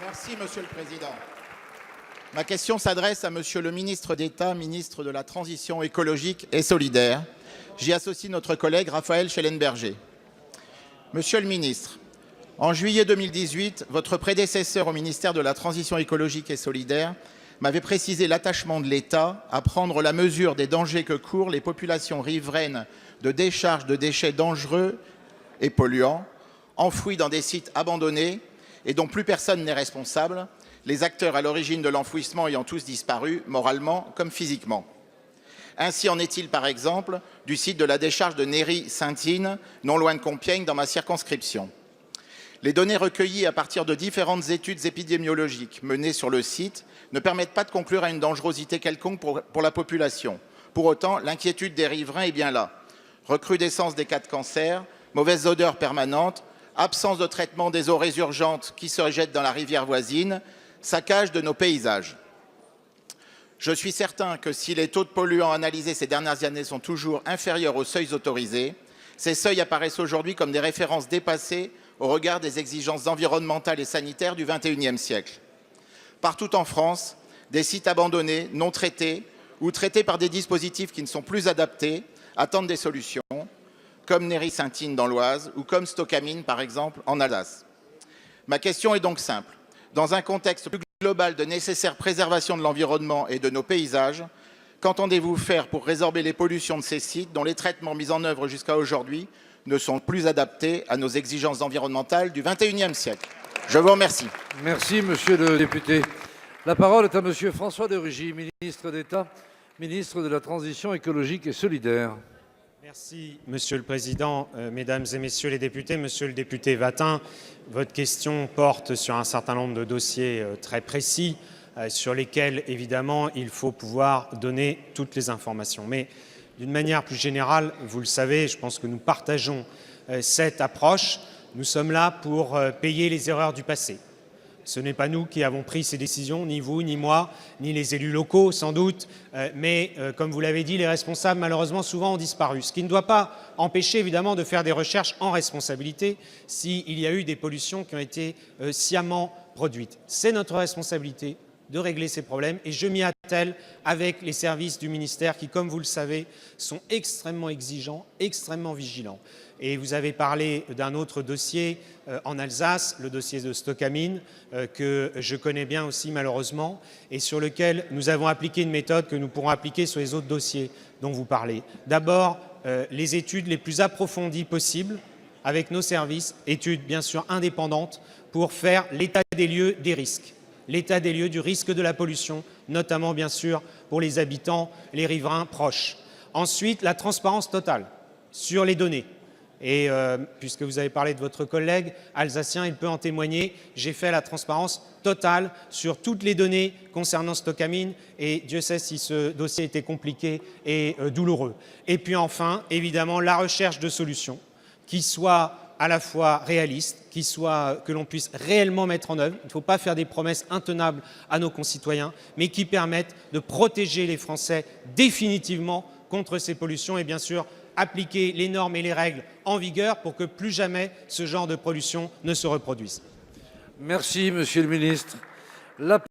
Merci, Monsieur le Président. Ma question s'adresse à Monsieur le ministre d'État, ministre de la Transition écologique et solidaire. J'y associe notre collègue Raphaël Schellenberger. Monsieur le ministre, en juillet 2018, votre prédécesseur au ministère de la Transition écologique et solidaire m'avait précisé l'attachement de l'État à prendre la mesure des dangers que courent les populations riveraines de décharges de déchets dangereux et polluants, enfouis dans des sites abandonnés et dont plus personne n'est responsable, les acteurs à l'origine de l'enfouissement ayant tous disparu, moralement comme physiquement. Ainsi en est-il par exemple du site de la décharge de Néry-Saint-Ine, non loin de Compiègne, dans ma circonscription. Les données recueillies à partir de différentes études épidémiologiques menées sur le site ne permettent pas de conclure à une dangerosité quelconque pour la population. Pour autant, l'inquiétude des riverains est bien là. Recrudescence des cas de cancer, mauvaise odeur permanente, absence de traitement des eaux résurgentes qui se jettent dans la rivière voisine, saccage de nos paysages. Je suis certain que si les taux de polluants analysés ces dernières années sont toujours inférieurs aux seuils autorisés, ces seuils apparaissent aujourd'hui comme des références dépassées au regard des exigences environnementales et sanitaires du XXIe siècle. Partout en France, des sites abandonnés, non traités ou traités par des dispositifs qui ne sont plus adaptés attendent des solutions, comme Néry-Saint-Ine dans l'Oise ou comme Stocamine par exemple en Alsace. Ma question est donc simple. Dans un contexte plus global de nécessaire préservation de l'environnement et de nos paysages, qu'entendez-vous faire pour résorber les pollutions de ces sites dont les traitements mis en œuvre jusqu'à aujourd'hui ne sont plus adaptés à nos exigences environnementales du XXIe siècle? Je vous remercie. Merci, monsieur le député. La parole est à monsieur François de Rugy, ministre d'État, ministre de la Transition écologique et solidaire. Merci, Monsieur le Président, Mesdames et Messieurs les députés. Monsieur le député Vattin, votre question porte sur un certain nombre de dossiers très précis sur lesquels, évidemment, il faut pouvoir donner toutes les informations. Mais d'une manière plus générale, vous le savez, je pense que nous partageons cette approche. Nous sommes là pour payer les erreurs du passé. Ce n'est pas nous qui avons pris ces décisions, ni vous, ni moi, ni les élus locaux, sans doute. Mais, comme vous l'avez dit, les responsables, malheureusement, souvent ont disparu. Ce qui ne doit pas empêcher, évidemment, de faire des recherches en responsabilité s'il y a eu des pollutions qui ont été sciemment produites. C'est notre responsabilité de régler ces problèmes et je m'y attelle avec les services du ministère qui, comme vous le savez, sont extrêmement exigeants, extrêmement vigilants. Et vous avez parlé d'un autre dossier en Alsace, le dossier de Stocamine, que je connais bien aussi malheureusement, et sur lequel nous avons appliqué une méthode que nous pourrons appliquer sur les autres dossiers dont vous parlez. D'abord, les études les plus approfondies possibles avec nos services, études bien sûr indépendantes, pour faire l'état des lieux des risques. L'état des lieux du risque de la pollution, notamment bien sûr pour les habitants, les riverains proches. Ensuite, la transparence totale sur les données. Et puisque vous avez parlé de votre collègue alsacien, il peut en témoigner, j'ai fait la transparence totale sur toutes les données concernant Stocamine et Dieu sait si ce dossier était compliqué et douloureux. Et puis enfin, évidemment, la recherche de solutions qui soient à la fois réaliste, que l'on puisse réellement mettre en œuvre. Il ne faut pas faire des promesses intenables à nos concitoyens, mais qui permettent de protéger les Français définitivement contre ces pollutions et bien sûr appliquer les normes et les règles en vigueur pour que plus jamais ce genre de pollution ne se reproduise. Merci, monsieur le ministre.